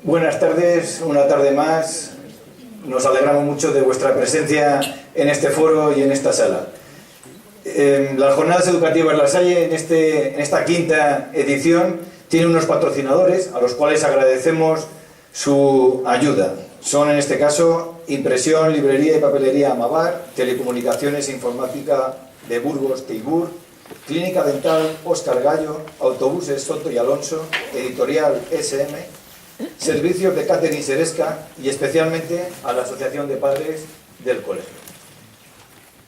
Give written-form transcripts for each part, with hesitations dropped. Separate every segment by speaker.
Speaker 1: Buenas tardes, una tarde más. Nos alegramos mucho de vuestra presencia en este foro y en esta sala. Las Jornadas Educativas La Salle, en esta quinta edición, tiene unos patrocinadores a los cuales agradecemos su ayuda. Son, en este caso, Impresión, Librería y Papelería Amabar, Telecomunicaciones e Informática de Burgos Teibur, Clínica Dental Óscar Gallo, Autobuses Soto y Alonso, Editorial SM, Servicios de Catering Seresca y especialmente a la Asociación de Padres del Colegio.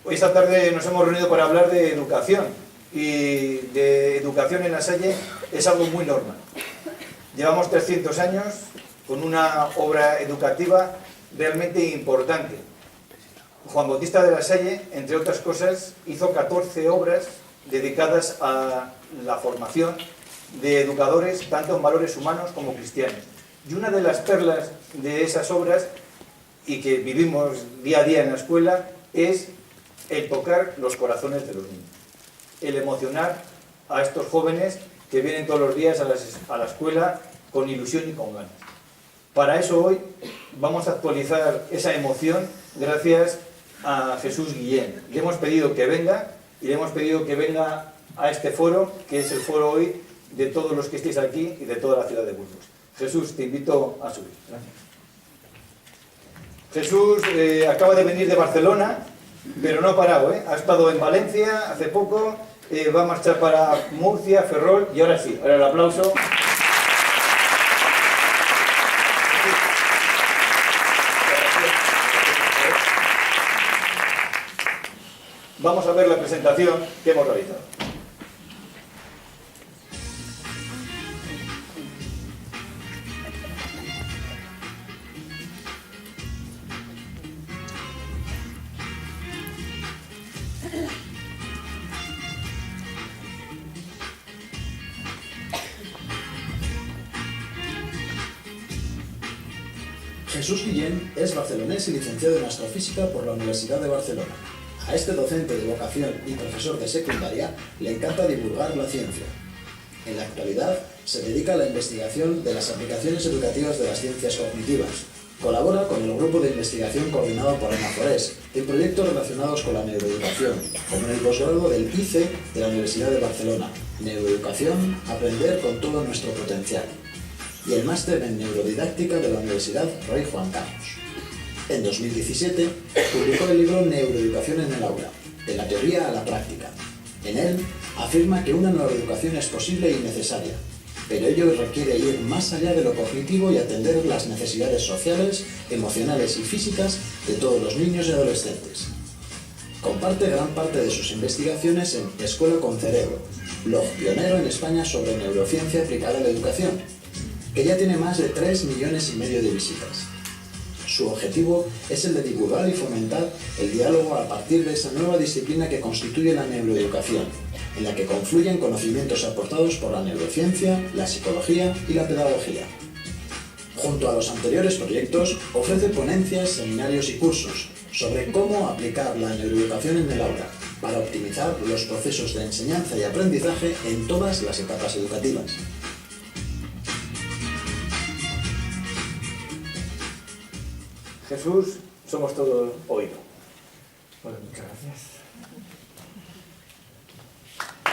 Speaker 1: Hoy esta tarde nos hemos reunido para hablar de educación, y de educación en La Salle es algo muy normal. Llevamos 300 años con una obra educativa realmente importante. Juan Bautista de La Salle, entre otras cosas, hizo 14 obras dedicadas a la formación de educadores, tanto en valores humanos como cristianos. Y una de las perlas de esas obras, y que vivimos día a día en la escuela, es el tocar los corazones de los niños, el emocionar a estos jóvenes que vienen todos los días a la escuela con ilusión y con ganas. Para eso hoy vamos a actualizar esa emoción gracias a Jesús Guillén. Le hemos pedido que venga, y le hemos pedido que venga a este foro, que es el foro hoy de todos los que estéis aquí y de toda la ciudad de Burgos. Jesús, te invito a subir. Gracias. Jesús acaba de venir de Barcelona, pero no ha parado, ¿eh? Ha estado en Valencia hace poco, va a marchar para Murcia, Ferrol, y ahora sí, ahora el aplauso. Vamos a ver la presentación que hemos realizado.
Speaker 2: Jesús Guillén es barcelonés y licenciado en Astrofísica por la Universidad de Barcelona. A este docente de vocación y profesor de secundaria le encanta divulgar la ciencia. En la actualidad se dedica a la investigación de las aplicaciones educativas de las ciencias cognitivas. Colabora con el grupo de investigación coordinado por Ana Forés en proyectos relacionados con la neuroeducación, como en el posgrado del ICE de la Universidad de Barcelona, Neuroeducación, aprender con todo nuestro potencial, y el máster en Neurodidáctica de la Universidad Rey Juan Carlos. En 2017 publicó el libro Neuroeducación en el aula, de la teoría a la práctica. En él afirma que una neuroeducación es posible y necesaria, pero ello requiere ir más allá de lo cognitivo y atender las necesidades sociales, emocionales y físicas de todos los niños y adolescentes. Comparte gran parte de sus investigaciones en Escuela con Cerebro, blog pionero en España sobre neurociencia aplicada a la educación, que ya tiene más de 3,5 millones de visitas. Su objetivo es el de divulgar y fomentar el diálogo a partir de esa nueva disciplina que constituye la neuroeducación, en la que confluyen conocimientos aportados por la neurociencia, la psicología y la pedagogía. Junto a los anteriores proyectos, ofrece ponencias, seminarios y cursos sobre cómo aplicar la neuroeducación en el aula para optimizar los procesos de enseñanza y aprendizaje en todas las etapas educativas.
Speaker 1: Jesús, somos todos oídos. Bueno, muchas gracias.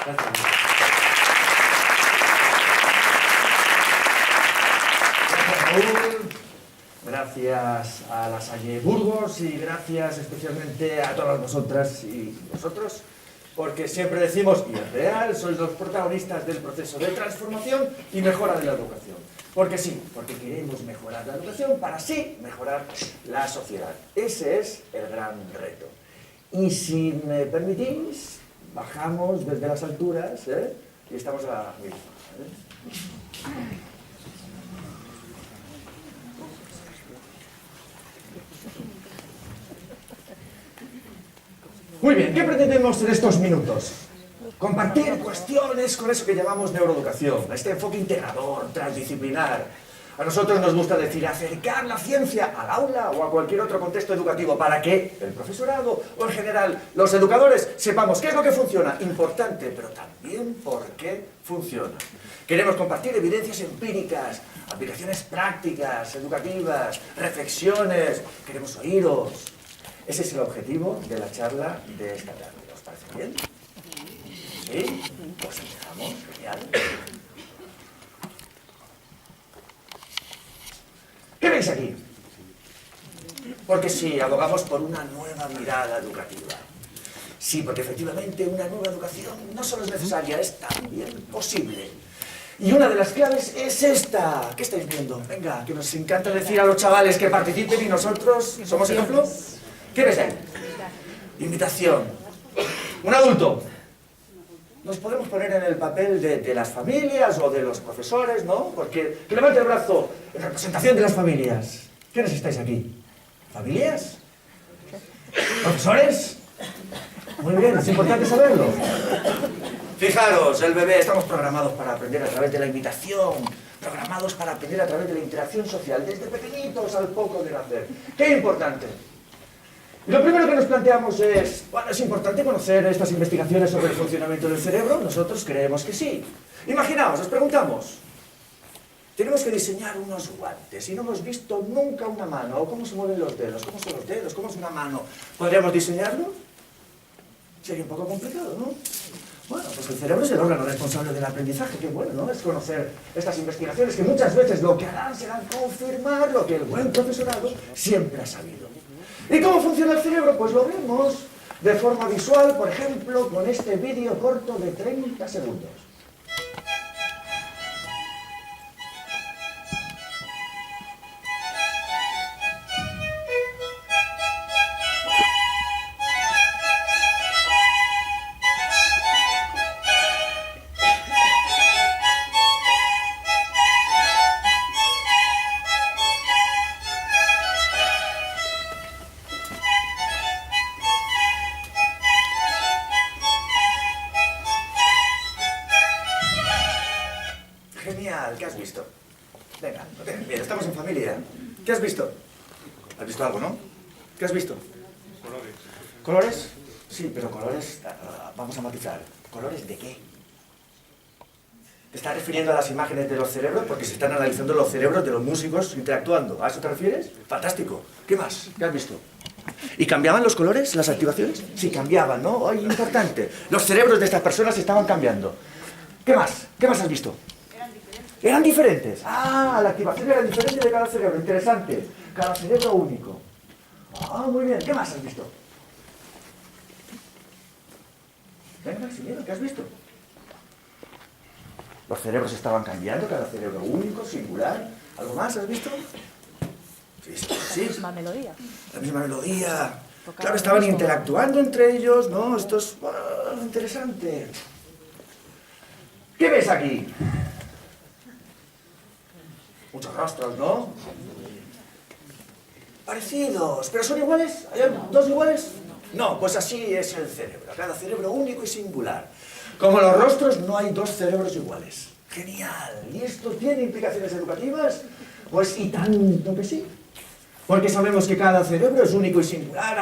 Speaker 1: Gracias. Gracias, Raúl. Gracias a La Salle Burgos y gracias especialmente a todas vosotras y vosotros, porque siempre decimos, y es real, sois los protagonistas del proceso de transformación y mejora de la educación. Porque sí, porque queremos mejorar la educación para así mejorar la sociedad. Ese es el gran reto. Y si me permitís, bajamos desde las alturas, y estamos a la misma. Muy bien, ¿qué pretendemos en estos minutos? Compartir cuestiones con eso que llamamos neuroeducación, este enfoque integrador, transdisciplinar,
Speaker 3: A nosotros nos gusta decir acercar la ciencia al aula o a cualquier otro contexto educativo para que el profesorado o en general los educadores sepamos qué es lo que funciona, importante, pero también por qué funciona. Queremos compartir evidencias empíricas, aplicaciones prácticas, educativas, reflexiones. Queremos oíros. Ese es el objetivo de la charla de esta tarde. ¿Os parece bien? ¿Sí? Pues empezamos. Genial. ¿Qué veis aquí? Porque sí, abogamos por una nueva mirada educativa. Sí, porque efectivamente una nueva educación no solo es necesaria, es también posible. Y una de las claves es esta. ¿Qué estáis viendo? Venga, que nos encanta decir a los chavales que participen y nosotros somos ejemplo. ¿Qué ves ahí? Invitación. Un adulto. Nos podemos poner en el papel de las familias o de los profesores, ¿no? Porque, que levante el brazo en representación de las familias. ¿Quiénes estáis aquí? ¿Familias? ¿Profesores? Muy bien, es importante saberlo. Fijaros, el bebé, estamos programados para aprender a través de la invitación, programados para aprender a través de la interacción social, desde pequeñitos al poco de nacer. ¡Qué importante! Y lo primero que nos planteamos es, bueno, ¿es importante conocer estas investigaciones sobre el funcionamiento del cerebro? Nosotros creemos que sí. Imaginaos, os preguntamos, tenemos que diseñar unos guantes y no hemos visto nunca una mano, o cómo se mueven los dedos, cómo son los dedos, cómo es una mano. ¿Podríamos diseñarlo? Sería un poco complicado, ¿no? Bueno, pues el cerebro es el órgano responsable del aprendizaje, qué bueno, ¿no? Es conocer estas investigaciones que muchas veces lo que harán será confirmar lo que el buen profesorado siempre ha sabido. ¿Y cómo funciona el cerebro? Pues lo vemos de forma visual, por ejemplo, con este vídeo corto de 30 segundos. Genial, ¿qué has visto? Venga, no tengas miedo, estamos en familia. ¿Qué has visto? ¿Has visto algo, no? ¿Qué has visto?
Speaker 4: Colores.
Speaker 3: ¿Colores? Sí, pero colores, vamos a matizar. ¿Colores de qué? ¿Te estás refiriendo a las imágenes de los cerebros? Porque se están analizando los cerebros de los músicos interactuando. ¿A eso te refieres? Fantástico. ¿Qué más? ¿Qué has visto? ¿Y cambiaban los colores, las activaciones? Sí, cambiaban, ¿no? ¡Ay, importante! Los cerebros de estas personas estaban cambiando. ¿Qué más? ¿Qué más has visto? ¿Eran diferentes? Ah, la activación era diferente de cada cerebro. Interesante. Cada cerebro único. Ah, muy bien. ¿Qué más has visto? Venga, sin miedo, ¿qué has visto? Los cerebros estaban cambiando, cada cerebro único, singular. ¿Algo más has visto? Sí, sí, sí.
Speaker 5: La misma melodía.
Speaker 3: La misma melodía. Claro, estaban interactuando entre ellos, ¿no? Esto es interesante. ¿Qué ves aquí? Muchos rostros, ¿no? Parecidos, pero ¿son iguales? ¿Hay dos iguales? No, pues así es el cerebro. Cada cerebro único y singular. Como los rostros, no hay dos cerebros iguales. ¡Genial! ¿Y esto tiene implicaciones educativas? Pues y tanto que sí. Porque sabemos que cada cerebro es único y singular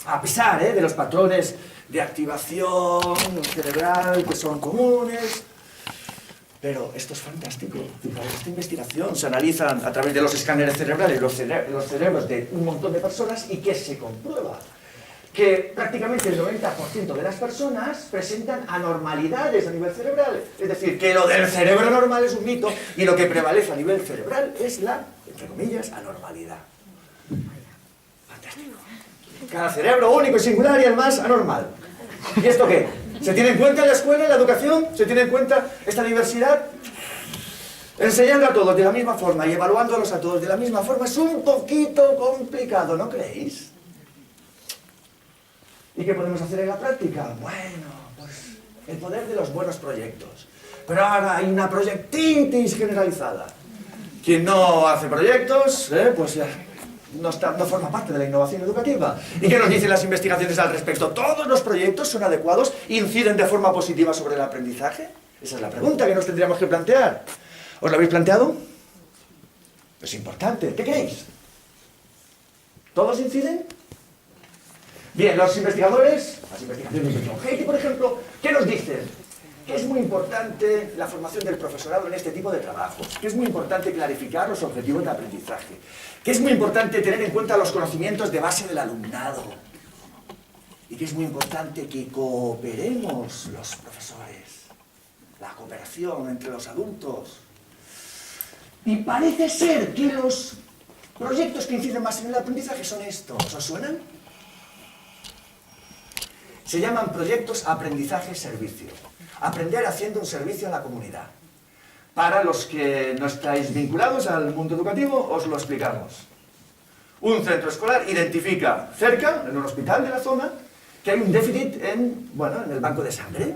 Speaker 3: a pesar de los patrones de activación cerebral que son comunes. Pero esto es fantástico. Fijaros, esta investigación se analizan a través de los escáneres cerebrales los cerebros de un montón de personas y que se comprueba que prácticamente el 90% de las personas presentan anormalidades a nivel cerebral. Es decir, que lo del cerebro normal es un mito y lo que prevalece a nivel cerebral es la, entre comillas, anormalidad. Fantástico. Cada cerebro único y singular y el más anormal. ¿Y esto qué? ¿Se tiene en cuenta en la escuela, en la educación? ¿Se tiene en cuenta esta diversidad? Enseñando a todos de la misma forma y evaluándolos a todos de la misma forma es un poquito complicado, ¿no creéis? ¿Y qué podemos hacer en la práctica? Bueno, pues el poder de los buenos proyectos. Pero ahora hay una proyectitis generalizada. Quien no hace proyectos, pues ya no forma parte de la innovación educativa. ¿Y qué nos dicen las investigaciones al respecto? ¿Todos los proyectos son adecuados? ¿Inciden de forma positiva sobre el aprendizaje? Esa es la pregunta que nos tendríamos que plantear. ¿Os lo habéis planteado? Es importante. ¿Qué creéis? ¿Todos inciden? Bien, los investigadores, las investigaciones de John Hattie, por ejemplo, ¿qué nos dicen? Que es muy importante la formación del profesorado en este tipo de trabajos, que es muy importante clarificar los objetivos de aprendizaje, que es muy importante tener en cuenta los conocimientos de base del alumnado y que es muy importante que cooperemos los profesores, la cooperación entre los adultos. Y parece ser que los proyectos que inciden más en el aprendizaje son estos. ¿Os suenan? Se llaman proyectos aprendizaje-servicio. Aprender haciendo un servicio a la comunidad. Para los que no estáis vinculados al mundo educativo, os lo explicamos. Un centro escolar identifica cerca, en un hospital de la zona, que hay un déficit en el banco de sangre.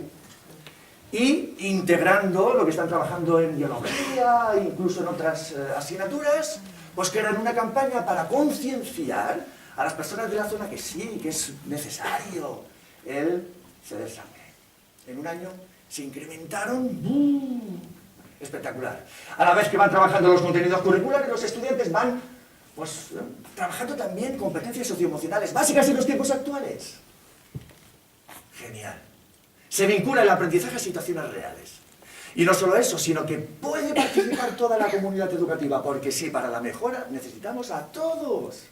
Speaker 3: Y integrando lo que están trabajando en biología, incluso en otras asignaturas, pues crean una campaña para concienciar a las personas de la zona que sí, que es necesario el ceder sangre. En un año se incrementaron, espectacular. A la vez que van trabajando los contenidos curriculares, los estudiantes van trabajando también competencias socioemocionales básicas en los tiempos actuales. Genial. Se vincula el aprendizaje a situaciones reales. Y no solo eso, sino que puede participar toda la comunidad educativa, porque sí, para la mejora necesitamos a todos.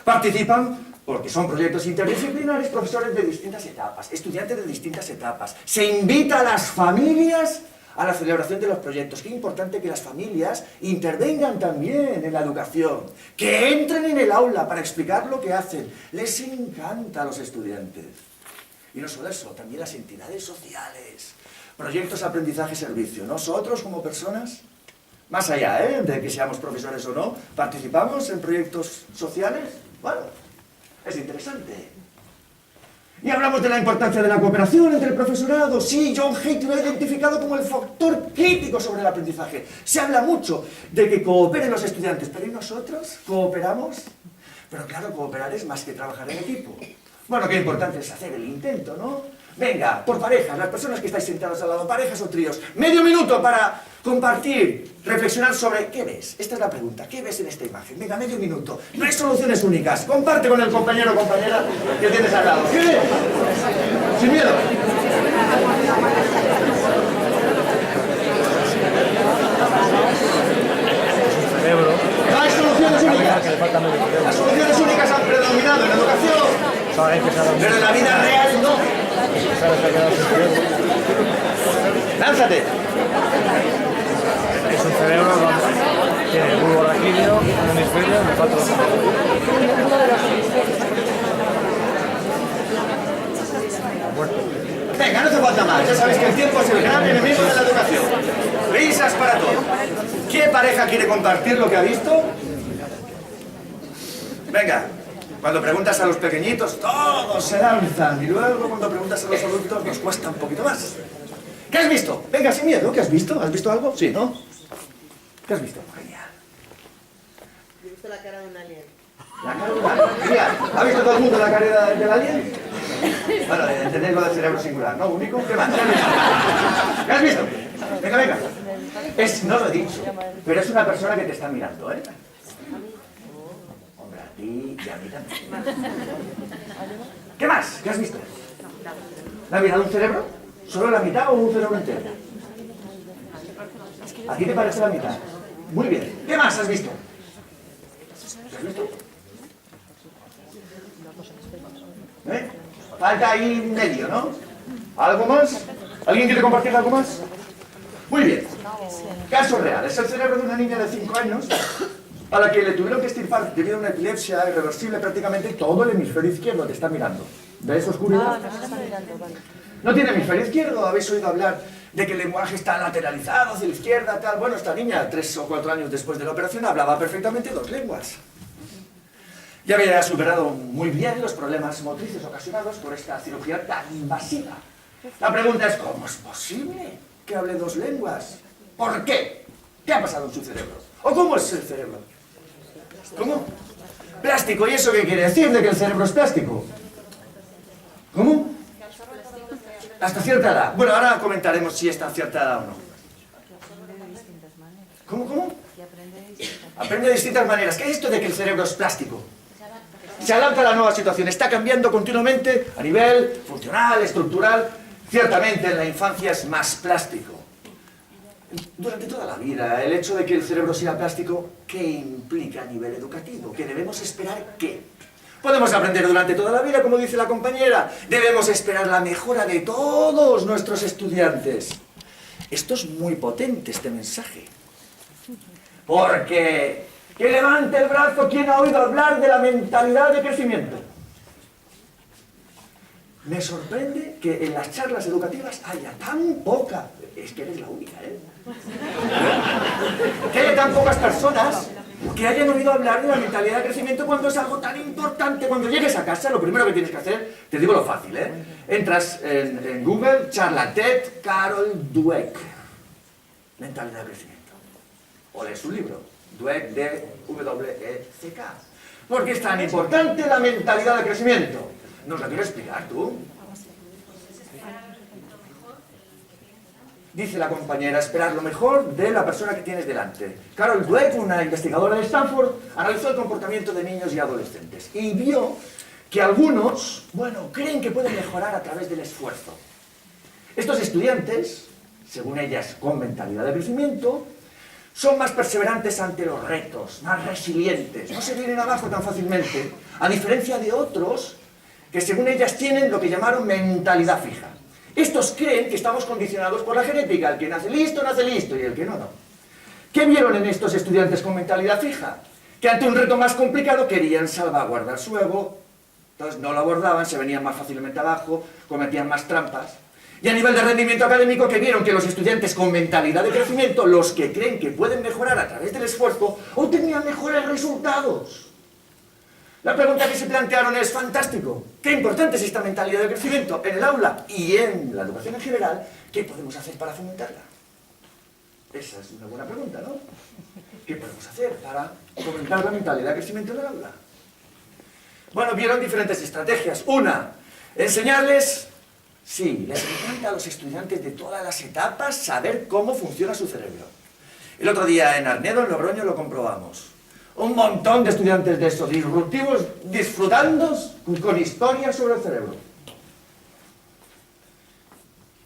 Speaker 3: Participan, porque son proyectos interdisciplinares, profesores de distintas etapas, estudiantes de distintas etapas. Se invita a las familias a la celebración de los proyectos. Qué importante que las familias intervengan también en la educación, que entren en el aula para explicar lo que hacen. Les encanta a los estudiantes. Y no solo eso, también las entidades sociales. Proyectos aprendizaje-servicio. Nosotros, como personas, más allá de que seamos profesores o no, participamos en proyectos sociales. Bueno, es interesante. Y hablamos de la importancia de la cooperación entre el profesorado. Sí, John Hattie lo ha identificado como el factor crítico sobre el aprendizaje. Se habla mucho de que cooperen los estudiantes, pero ¿y nosotros? ¿Cooperamos? Pero claro, cooperar es más que trabajar en equipo. Bueno, qué importante es hacer el intento, ¿no? Venga, por parejas, las personas que estáis sentados al lado, parejas o tríos, medio minuto para compartir, reflexionar sobre ¿qué ves? Esta es la pregunta, ¿qué ves en esta imagen? Venga, medio minuto, no hay soluciones únicas, comparte con el compañero o compañera que tienes al lado. ¿Qué ves? Sin miedo. No hay soluciones únicas. Las soluciones únicas han predominado en la educación. Pero en la vida real no. ¡Lánzate!
Speaker 4: Es un cerebro, tiene el bulbo raquídeo, un hemisferio, me falta otro.
Speaker 3: Venga, no te falta más. Ya sabes que el tiempo es el gran enemigo de la educación. Risas para todo. ¿Qué pareja quiere compartir lo que ha visto? Venga. Cuando preguntas a los pequeñiñitos, todos se lanzan. Y luego cuando preguntas a los adultos, nos cuesta un poquito más. ¿Qué has visto? Venga, sin miedo. ¿Qué has visto? ¿Has visto algo? Sí, ¿no? ¿Qué has visto? Genial.
Speaker 5: He visto la cara de un alien.
Speaker 3: La cara de un alien. Genial. ¿Ha visto todo el mundo la cara del alien? Bueno, entendéis lo del cerebro singular, ¿no? Único. ¿Qué más? ¿Qué has visto? Venga, venga. No lo he dicho, pero es una persona que te está mirando, ¿eh? Y a mí también. ¿Qué más? ¿Qué has visto? ¿La mitad de un cerebro? ¿Solo la mitad o un cerebro entero? ¿A ti te parece la mitad? Muy bien. ¿Qué más has visto? ¿Qué has visto? Falta ahí medio, ¿no? ¿Algo más? ¿Alguien quiere compartir algo más? Muy bien. Caso real. Es el cerebro de una niña de 5 años a la que le tuvieron que extirpar debido a una epilepsia irreversible prácticamente todo el hemisferio izquierdo. Te está mirando. ¿Ves oscuridad? No tiene hemisferio izquierdo. ¿Habéis oído hablar de que el lenguaje está lateralizado hacia la izquierda, tal? Bueno, esta niña, 3 o 4 años después de la operación, hablaba perfectamente 2 lenguas. Ya había superado muy bien los problemas motrices ocasionados por esta cirugía tan invasiva. La pregunta es, ¿cómo es posible que hable 2 lenguas? ¿Por qué? ¿Qué ha pasado en su cerebro? ¿O cómo es el cerebro? ¿Cómo? Plástico. ¿Y eso qué quiere decir de que el cerebro es plástico? ¿Cómo? Hasta cierta edad. Bueno, ahora comentaremos si está a cierta edad o no. ¿Cómo? Aprende de distintas maneras. ¿Qué es esto de que el cerebro es plástico? Se adapta a la nueva situación, está cambiando continuamente a nivel funcional, estructural. Ciertamente en la infancia es más plástico. Durante toda la vida, el hecho de que el cerebro sea plástico, ¿qué implica a nivel educativo? ¿Que debemos esperar qué? Podemos aprender durante toda la vida, como dice la compañera. Debemos esperar la mejora de todos nuestros estudiantes. Esto es muy potente, este mensaje. Porque, que levante el brazo quien ha oído hablar de la mentalidad de crecimiento. Me sorprende que en las charlas educativas haya tan poca, es que eres la única, ¿eh? Que haya tan pocas personas que hayan oído hablar de la mentalidad de crecimiento cuando es algo tan importante. Cuando llegues a casa, lo primero que tienes que hacer, te digo lo fácil, ¿eh? Entras en Google, charla TED, Carol Dweck, mentalidad de crecimiento. O lees su libro, Dweck, D-W-E-C-K. ¿Por qué es tan importante la mentalidad de crecimiento? ¿Nos la quieres explicar tú? Dice la compañera, esperar lo mejor de la persona que tienes delante. Carol Dweck, una investigadora de Stanford, analizó el comportamiento de niños y adolescentes y vio que algunos, creen que pueden mejorar a través del esfuerzo. Estos estudiantes, según ellas con mentalidad de crecimiento, son más perseverantes ante los retos, más resilientes, no se vienen abajo tan fácilmente, a diferencia de otros que según ellas tienen lo que llamaron mentalidad fija. Estos creen que estamos condicionados por la genética, el que nace listo y el que no, no. ¿Qué vieron en estos estudiantes con mentalidad fija? Que ante un reto más complicado querían salvaguardar su ego, entonces no lo abordaban, se venían más fácilmente abajo, cometían más trampas. Y a nivel de rendimiento académico, que vieron que los estudiantes con mentalidad de crecimiento, los que creen que pueden mejorar a través del esfuerzo, obtenían mejores resultados. La pregunta que se plantearon es fantástico. Qué importante es esta mentalidad de crecimiento en el aula y en la educación en general. ¿Qué podemos hacer para fomentarla? Esa es una buena pregunta, ¿no? ¿Qué podemos hacer para fomentar la mentalidad de crecimiento en el aula? Bueno, vieron diferentes estrategias. Una, enseñarles, sí, les encanta a los estudiantes de todas las etapas saber cómo funciona su cerebro. El otro día en Arnedo, en Logroño, lo comprobamos. Un montón de estudiantes de esos disruptivos disfrutando con historias sobre el cerebro.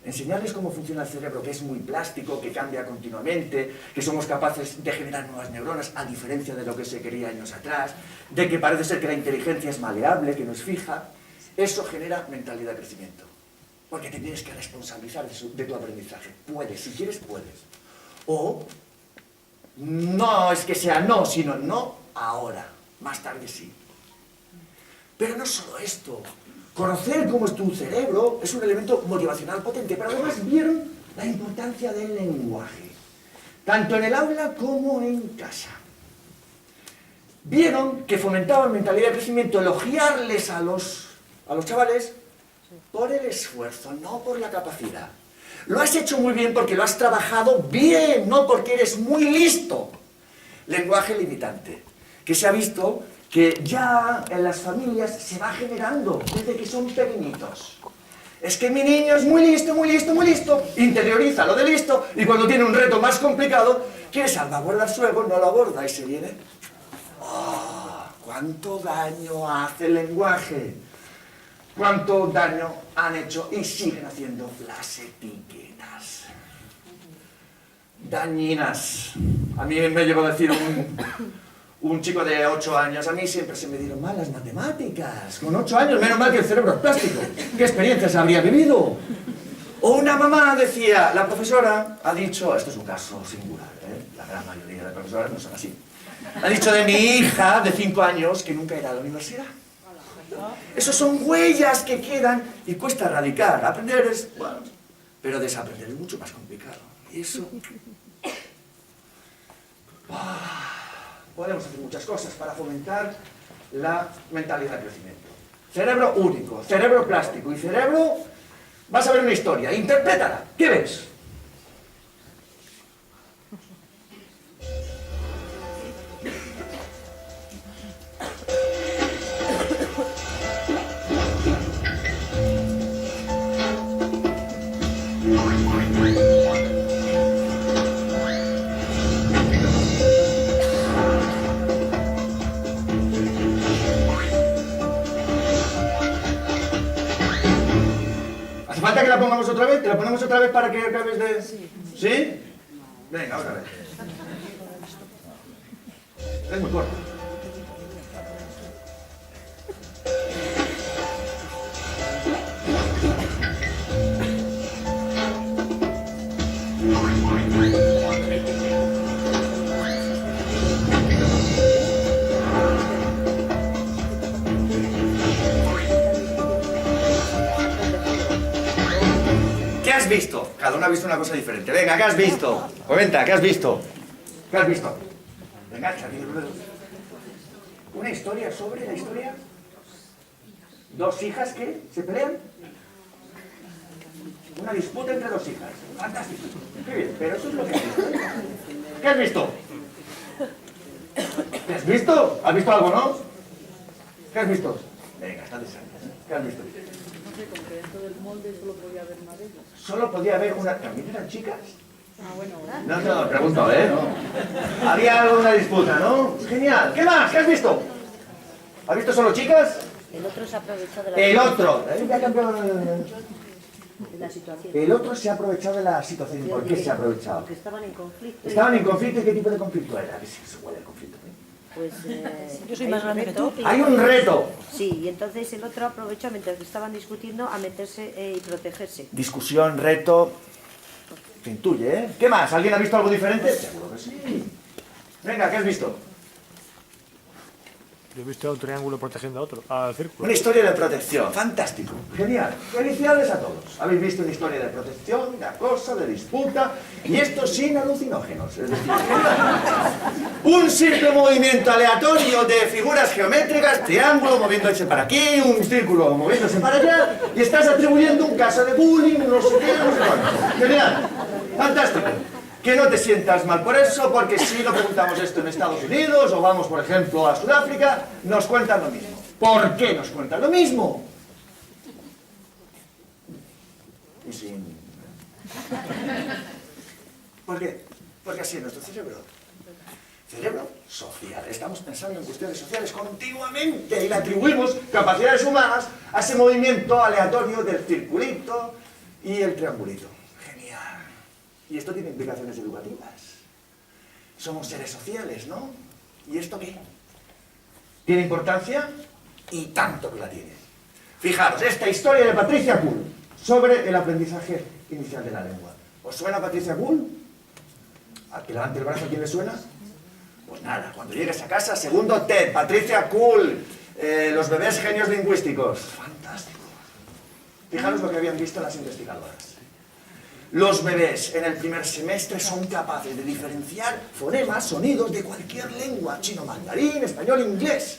Speaker 3: Enseñarles cómo funciona el cerebro, que es muy plástico, que cambia continuamente, que somos capaces de generar nuevas neuronas, a diferencia de lo que se quería años atrás, de que parece ser que la inteligencia es maleable, que no es fija. Eso genera mentalidad de crecimiento. Porque te tienes que responsabilizar de tu aprendizaje. Puedes, si quieres, puedes. O no es que sea no, sino no ahora, más tarde sí. Pero no solo esto. Conocer cómo es tu cerebro es un elemento motivacional potente, pero además vieron la importancia del lenguaje, tanto en el aula como en casa. Vieron que fomentaban mentalidad de crecimiento, elogiarles a los chavales por el esfuerzo, no por la capacidad. Lo has hecho muy bien porque lo has trabajado bien, no porque eres muy listo. Lenguaje limitante, que se ha visto que ya en las familias se va generando desde que son pequeñitos. Es que mi niño es muy listo, muy listo, muy listo. Interioriza lo de listo y cuando tiene un reto más complicado, quiere salvaguardar su ego, no lo aborda y se viene. ¡Oh! ¿Cuánto daño hace el lenguaje? ¿Cuánto daño han hecho y siguen haciendo las etiquetas? Dañinas. A mí me llegó a decir un chico de 8 años, a mí siempre se me dieron mal las matemáticas. Con 8 años, menos mal que el cerebro es plástico. ¿Qué experiencias habría vivido? O una mamá decía, la profesora ha dicho, esto es un caso singular, la gran mayoría de profesoras no son así, ha dicho de mi hija de 5 años que nunca irá a la universidad. Esos son huellas que quedan y cuesta erradicar. Aprender es, bueno, pero desaprender es mucho más complicado. Y eso... podemos hacer muchas cosas para fomentar la mentalidad de crecimiento. Cerebro único, cerebro plástico y cerebro... Vas a ver una historia, interprétala. ¿Qué ves? pongamos otra vez? ¿Te la ponemos otra vez para que acabes de...? ¿Sí? Venga, otra vez. Es muy corto. ¿Qué has visto? Cada uno ha visto una cosa diferente. Venga, ¿qué has visto? Comenta, ¿qué has visto? ¿Qué has visto? Venga, échate. ¿Una historia sobre la historia? ¿Dos hijas que se pelean? Una disputa entre dos hijas. Fantástico. Qué bien, pero eso es lo que has visto. ¿Qué has visto? ¿Qué has visto? ¿Has visto algo, no? ¿Qué has visto? Venga, está deseando. ¿Qué has visto?
Speaker 6: No sé, como que dentro del molde solo podía haber una de ellas.
Speaker 3: Solo podía haber una... ¿También eran chicas?
Speaker 6: Ah, bueno.
Speaker 3: No, pregunto, ¿eh? No. Había alguna disputa, ¿no? Genial. ¿Qué más? ¿Qué has visto? ¿Has visto solo chicas?
Speaker 7: El otro se ha aprovechado de la,
Speaker 3: El otro. Ya ha cambiado
Speaker 7: de la situación.
Speaker 3: El otro se ha aprovechado de la situación. ¿Por qué se ha aprovechado?
Speaker 7: Porque estaban en conflicto.
Speaker 3: ¿Estaban en conflicto? ¿Y qué tipo de conflicto era? ¿Qué se huele el conflicto?
Speaker 7: Pues
Speaker 6: Yo soy más grande que tú.
Speaker 3: Hay un reto.
Speaker 7: Sí, y entonces el otro aprovechó mientras que estaban discutiendo a meterse y protegerse.
Speaker 3: Discusión, reto. Se intuye, ¿eh? ¿Qué más? ¿Alguien ha visto algo diferente? Seguro que sí. Venga, ¿qué has visto?
Speaker 4: Yo he visto a un triángulo protegiendo a otro, al círculo.
Speaker 3: Una historia de protección. Fantástico. Genial. Felicidades a todos. Habéis visto una historia de protección, de acoso, de disputa, y esto sin alucinógenos. Es decir, un simple movimiento aleatorio de figuras geométricas, triángulo moviéndose para aquí, un círculo moviéndose para allá, y estás atribuyendo un caso de bullying, no sé qué, no sé cuánto. Genial. Fantástico. Que no te sientas mal por eso, porque si lo preguntamos esto en Estados Unidos o vamos, por ejemplo, a Sudáfrica, nos cuentan lo mismo. ¿Por qué nos cuentan lo mismo? Y sin... ¿Por qué? Porque así es nuestro cerebro. Cerebro social. Estamos pensando en cuestiones sociales continuamente y le atribuimos capacidades humanas a ese movimiento aleatorio del circulito y el triangulito. Y esto tiene implicaciones educativas. Somos seres sociales, ¿no? ¿Y esto qué? ¿Tiene importancia? Y tanto que la tiene. Fijaros, esta historia de Patricia Kuhl sobre el aprendizaje inicial de la lengua. ¿Os suena Patricia Kuhl? ¿A que levante el brazo a quién le suena? Pues nada, cuando llegues a casa, segundo TED, Patricia Kuhl, los bebés genios lingüísticos. Fantástico. Fijaros lo que habían visto las investigadoras. Los bebés en el primer semestre son capaces de diferenciar fonemas, sonidos de cualquier lengua, chino, mandarín, español, inglés,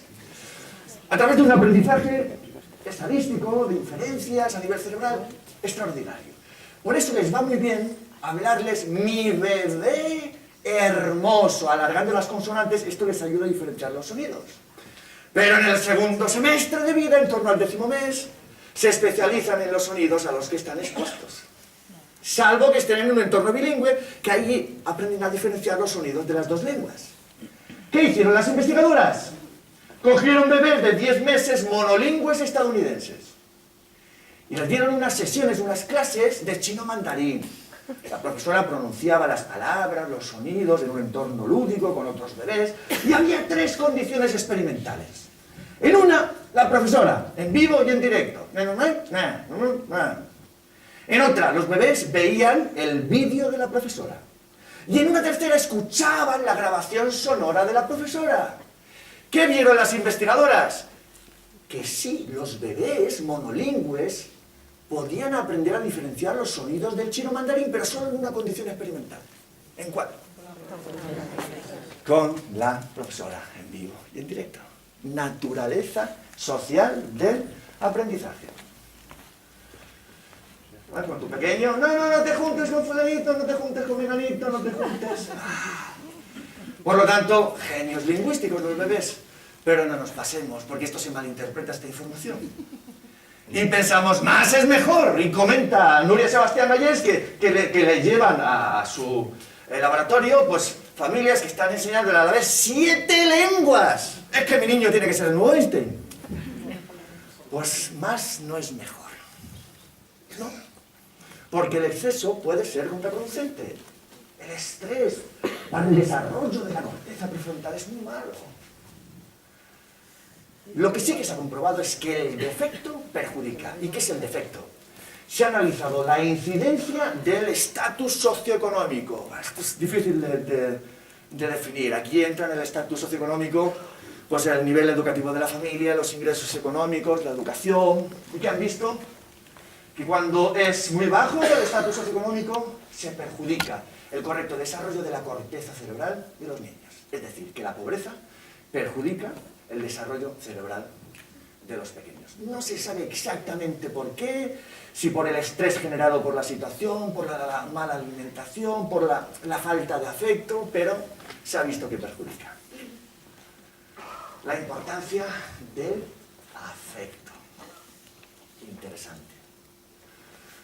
Speaker 3: a través de un aprendizaje estadístico, de inferencias a nivel cerebral, extraordinario. Por eso les va muy bien hablarles mi bebé hermoso, alargando las consonantes, esto les ayuda a diferenciar los sonidos. Pero en el segundo semestre de vida, en torno al 10º mes, se especializan en los sonidos a los que están expuestos. Salvo que estén en un entorno bilingüe, que allí aprenden a diferenciar los sonidos de las dos lenguas. ¿Qué hicieron las investigadoras? Cogieron bebés de 10 meses monolingües estadounidenses y les dieron unas sesiones, unas clases de chino mandarín. La profesora pronunciaba las palabras, los sonidos en un entorno lúdico con otros bebés, y había 3 condiciones experimentales. En una, la profesora, en vivo y en directo. En otra, los bebés veían el vídeo de la profesora. Y en una tercera, escuchaban la grabación sonora de la profesora. ¿Qué vieron las investigadoras? Que sí, los bebés monolingües podían aprender a diferenciar los sonidos del chino mandarín, pero solo en una condición experimental. ¿En cuál? Con la profesora, en vivo y en directo. Naturaleza social del aprendizaje. Con tu pequeño, no te juntes con fulanito, no te juntes con menganito, no te juntes. Por lo tanto, genios lingüísticos los bebés. Pero no nos pasemos, porque esto se malinterpreta esta información. Y pensamos, más es mejor. Y comenta Nuria Sebastián Vallés que le llevan a su laboratorio, pues, familias que están enseñando a la vez 7 lenguas. Es que mi niño tiene que ser el nuevo Einstein. Pues más no es mejor. ¿No? porque el exceso puede ser contraproducente. El estrés para el desarrollo de la corteza prefrontal es muy malo. Lo que sí que se ha comprobado es que el defecto perjudica. ¿Y qué es el defecto? Se ha analizado la incidencia del estatus socioeconómico. Esto es difícil de definir. Aquí entra en el estatus socioeconómico pues el nivel educativo de la familia, los ingresos económicos, la educación. ¿Y qué han visto? Que cuando es muy bajo el estatus socioeconómico, se perjudica el correcto desarrollo de la corteza cerebral de los niños. Es decir, que la pobreza perjudica el desarrollo cerebral de los pequeños. No se sabe exactamente por qué, si por el estrés generado por la situación, por la mala alimentación, por la falta de afecto, pero se ha visto que perjudica. La importancia del afecto. Interesante.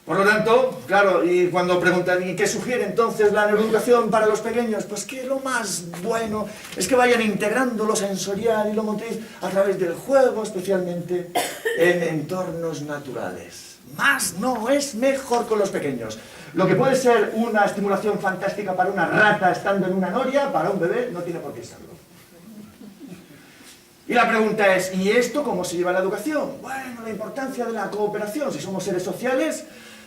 Speaker 3: Por lo tanto, claro, y cuando preguntan, ¿y qué sugiere entonces la neuroeducación para los pequeños? Pues que lo más bueno es que vayan integrando lo sensorial y lo motriz a través del juego, especialmente en entornos naturales. Más no es mejor con los pequeños. Lo que puede ser una estimulación fantástica para una rata estando en una noria, para un bebé no tiene por qué serlo. Y la pregunta es, ¿y esto cómo se lleva a la educación? Bueno, la importancia de la cooperación, si somos seres sociales,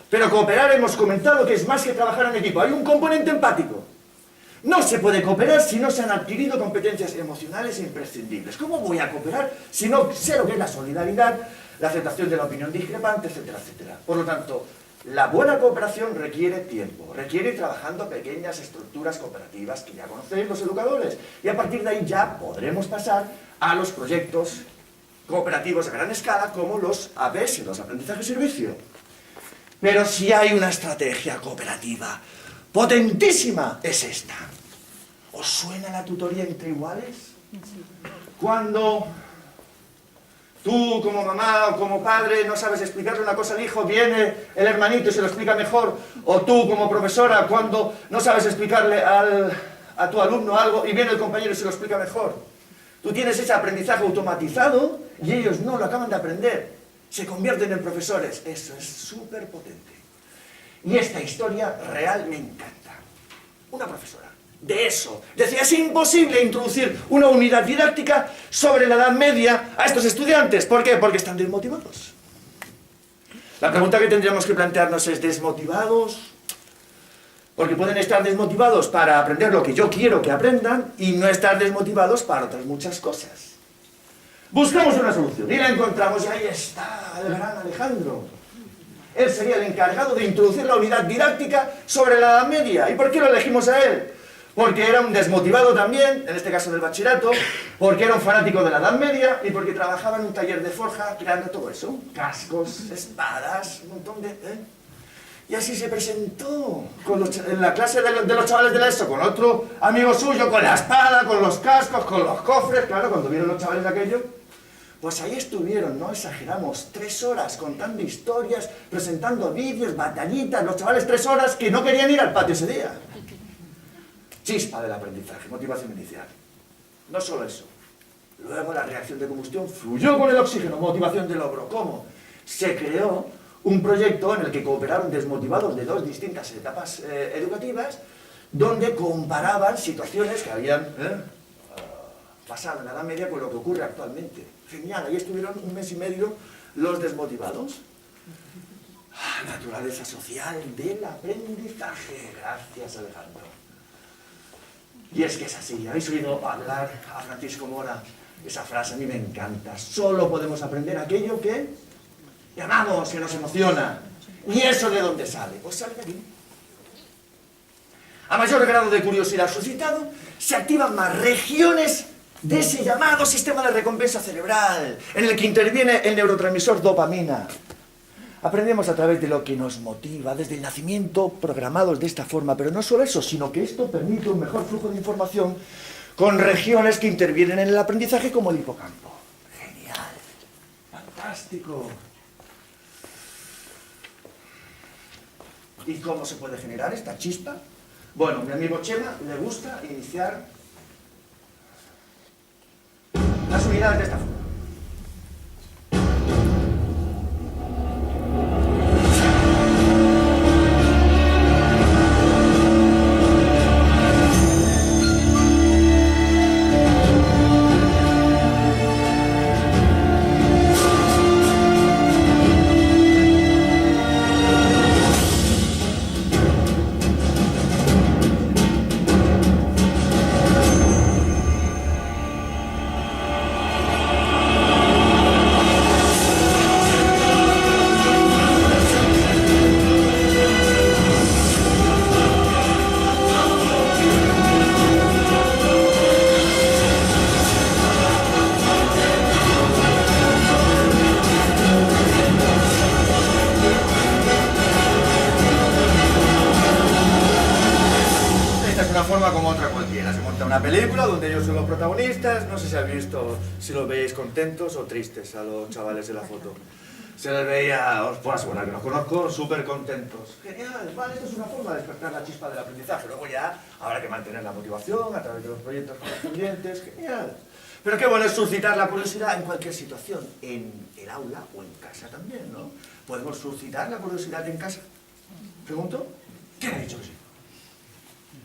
Speaker 3: pero cooperar hemos comentado que es más que trabajar en equipo. Hay un componente empático. No se puede cooperar si no se han adquirido competencias emocionales imprescindibles. ¿Cómo voy a cooperar si no sé lo que es la solidaridad, la aceptación de la opinión discrepante, etcétera, etcétera? Por lo tanto, la buena cooperación requiere tiempo, requiere ir trabajando pequeñas estructuras cooperativas que ya conocéis los educadores. Y a partir de ahí ya podremos pasar a los proyectos cooperativos a gran escala como los APS, los aprendizaje-servicio. Pero si hay una estrategia cooperativa potentísima, es esta. ¿Os suena la tutoría entre iguales? Cuando tú como mamá o como padre no sabes explicarle una cosa al hijo, viene el hermanito y se lo explica mejor, o tú como profesora cuando no sabes explicarle a tu alumno algo y viene el compañero y se lo explica mejor. Tú tienes ese aprendizaje automatizado y ellos no lo acaban de aprender. Se convierten en profesores. Eso es súper potente. Y esta historia real me encanta. Una profesora de eso decía, es imposible introducir una unidad didáctica sobre la Edad Media a estos estudiantes. ¿Por qué? Porque están desmotivados. La pregunta que tendríamos que plantearnos es, ¿desmotivados? Porque pueden estar desmotivados para aprender lo que yo quiero que aprendan y no estar desmotivados para otras muchas cosas. Buscamos una solución y la encontramos y ahí está el gran Alejandro. Él sería el encargado de introducir la unidad didáctica sobre la Edad Media. ¿Y por qué lo elegimos a él? Porque era un desmotivado también, en este caso del bachillerato, porque era un fanático de la Edad Media y porque trabajaba en un taller de forja creando todo eso. Cascos, espadas, un montón de... Y así se presentó en la clase de los chavales de la ESO, con otro amigo suyo, con la espada, con los cascos, con los cofres. Claro, cuando vieron los chavales de aquello, pues ahí estuvieron, no exageramos, 3 horas contando historias, presentando vídeos, batallitas, los chavales 3 horas que no querían ir al patio ese día. Chispa del aprendizaje, motivación inicial. No solo eso. Luego la reacción de combustión fluyó con el oxígeno, motivación de logro. ¿Cómo? Se creó un proyecto en el que cooperaron desmotivados de 2 distintas etapas educativas, donde comparaban situaciones que habían pasado en la Edad Media con lo que ocurre actualmente. Genial, ahí estuvieron 1 mes y medio los desmotivados. Naturaleza social del aprendizaje. Gracias, Alejandro. Y es que es así. ¿Habéis oído hablar a Francisco Mora? Esa frase a mí me encanta. Solo podemos aprender aquello que llamamos, que nos emociona. ¿Y eso de dónde sale? Pues sale de aquí. A mayor grado de curiosidad suscitado, se activan más regiones de ese llamado sistema de recompensa cerebral, en el que interviene el neurotransmisor dopamina. Aprendemos a través de lo que nos motiva, desde el nacimiento, programados de esta forma, pero no solo eso, sino que esto permite un mejor flujo de información con regiones que intervienen en el aprendizaje como el hipocampo. Genial, fantástico. ¿Y cómo se puede generar esta chispa? Bueno, mi amigo Chema le gusta iniciar las unidades de esta forma. una película donde ellos son los protagonistas. No sé si habéis visto, si los veis contentos o tristes a los chavales de la foto. Se les veía, os puedo asegurar que los conozco, súper contentos. Genial, vale, esto es una forma de despertar la chispa del aprendizaje. Luego ya habrá que mantener la motivación a través de los proyectos correspondientes. Genial. Pero qué bueno es suscitar la curiosidad en cualquier situación, en el aula o en casa también, ¿no? ¿Podemos suscitar la curiosidad en casa? ¿Pregunto? ¿Quién ha dicho que sí?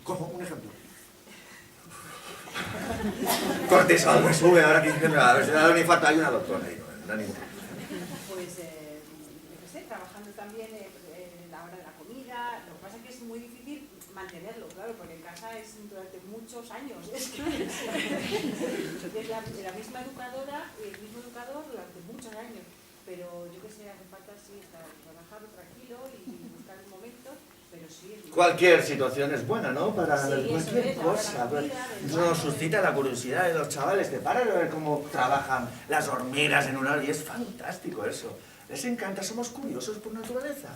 Speaker 3: ¿Cómo? Un ejemplo. Cortisol me sube, ahora que a ver si me da un infarto, hay una doctora ahí, no hay ningún.
Speaker 8: Pues, yo qué sé, trabajando también en la hora de la comida. Lo que pasa es que es muy difícil mantenerlo, claro, porque en casa es durante muchos años. Es que es la misma educadora y el mismo educador durante muchos años. Pero yo qué sé, hace falta sí trabajar tranquilo y buscar el momento. Pero sí,
Speaker 3: Cualquier situación es buena, ¿no? Para
Speaker 8: sí,
Speaker 3: cualquier cosa. Nos suscita la curiosidad de los chavales, te paran a ver cómo trabajan las hormigas en una hora y es fantástico eso. Les encanta, somos curiosos por naturaleza.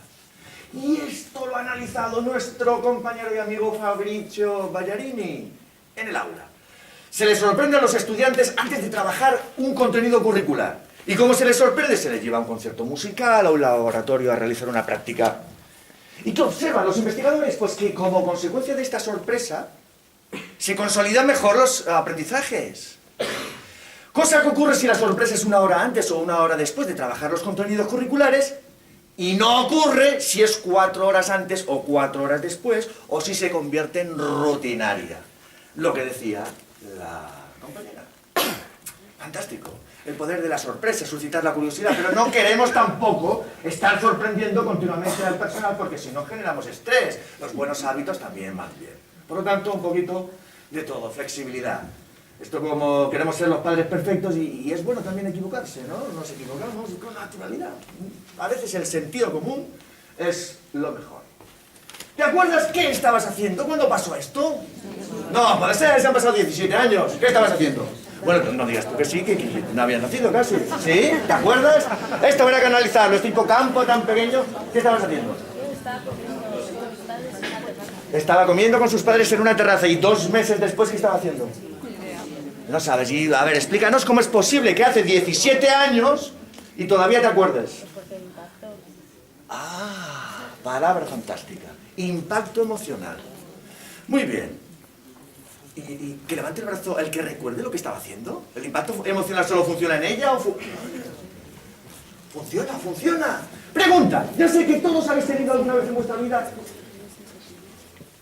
Speaker 3: Y esto lo ha analizado nuestro compañero y amigo Fabrizio Ballarini en el aula. Se les sorprende a los estudiantes antes de trabajar un contenido curricular. Y como se les sorprende, se les lleva a un concierto musical, a un laboratorio a realizar una práctica. ¿Y qué observan los investigadores? Pues que como consecuencia de esta sorpresa, se consolidan mejor los aprendizajes. Cosa que ocurre si la sorpresa es una hora antes o una hora después de trabajar los contenidos curriculares, y no ocurre si es 4 horas antes o 4 horas después, o si se convierte en rutinaria. Lo que decía la compañera. Fantástico. El poder de la sorpresa, suscitar la curiosidad, pero no queremos tampoco estar sorprendiendo continuamente al personal porque si no generamos estrés. Los buenos hábitos también van bien. Por lo tanto, un poquito de todo, flexibilidad. Esto como queremos ser los padres perfectos y es bueno también equivocarse, ¿no? Nos equivocamos con naturalidad. A veces el sentido común es lo mejor. ¿Te acuerdas qué estabas haciendo cuando pasó esto? No, puede ser, se han pasado 17 años. ¿Qué estabas haciendo? Bueno, no digas tú que sí, que no habías nacido casi. ¿Sí? ¿Te acuerdas? Esto habrá que analizarlo, este hipocampo tan pequeño. ¿Qué estabas haciendo? Estaba comiendo con sus padres en una terraza y 2 meses después, ¿qué estaba haciendo? No sabes. Y, a ver, explícanos cómo es posible que hace 17 años y todavía te acuerdes. Ah, palabra fantástica. Impacto emocional. Muy bien. ¿Y que levante el brazo el que recuerde lo que estaba haciendo? ¿El impacto emocional solo funciona en ella o funciona? ¡Funciona! Pregunta. Ya sé que todos habéis tenido alguna vez en vuestra vida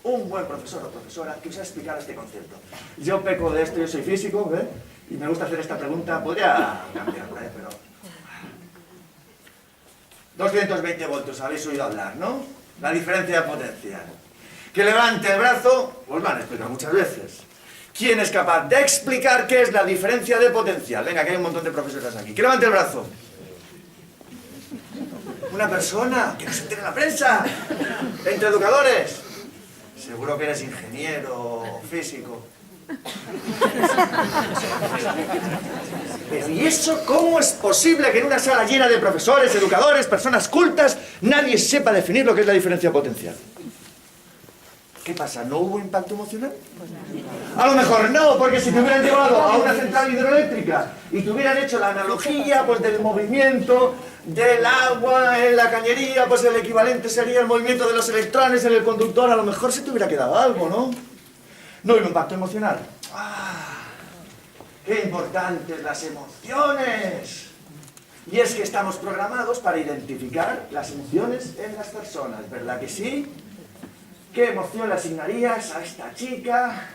Speaker 3: un buen profesor o profesora que os ha explicado este concepto. Yo peco de esto, yo soy físico, ¿eh? Y me gusta hacer esta pregunta. Podría cambiarla, pero... 220 voltios, habéis oído hablar, ¿no? La diferencia potencial. Que levante el brazo, os lo han explicado muchas veces. ¿Quién es capaz de explicar qué es la diferencia de potencial? Venga, que hay un montón de profesores aquí. Que levante el brazo. Una persona, que no se entere en la prensa. Entre educadores. Seguro que eres ingeniero o físico. Pero ¿y eso cómo es posible que en una sala llena de profesores, educadores, personas cultas, nadie sepa definir lo que es la diferencia potencial? ¿Qué pasa? ¿No hubo impacto emocional? A lo mejor no, porque si te hubieran llevado a una central hidroeléctrica y te hubieran hecho la analogía pues, del movimiento del agua en la cañería, pues el equivalente sería el movimiento de los electrones en el conductor, a lo mejor se te hubiera quedado algo, ¿no? No hubo impacto emocional. ¡Ah! ¡Qué importantes las emociones! Y es que estamos programados para identificar las emociones en las personas, ¿verdad que sí? ¿Qué emoción le asignarías a esta chica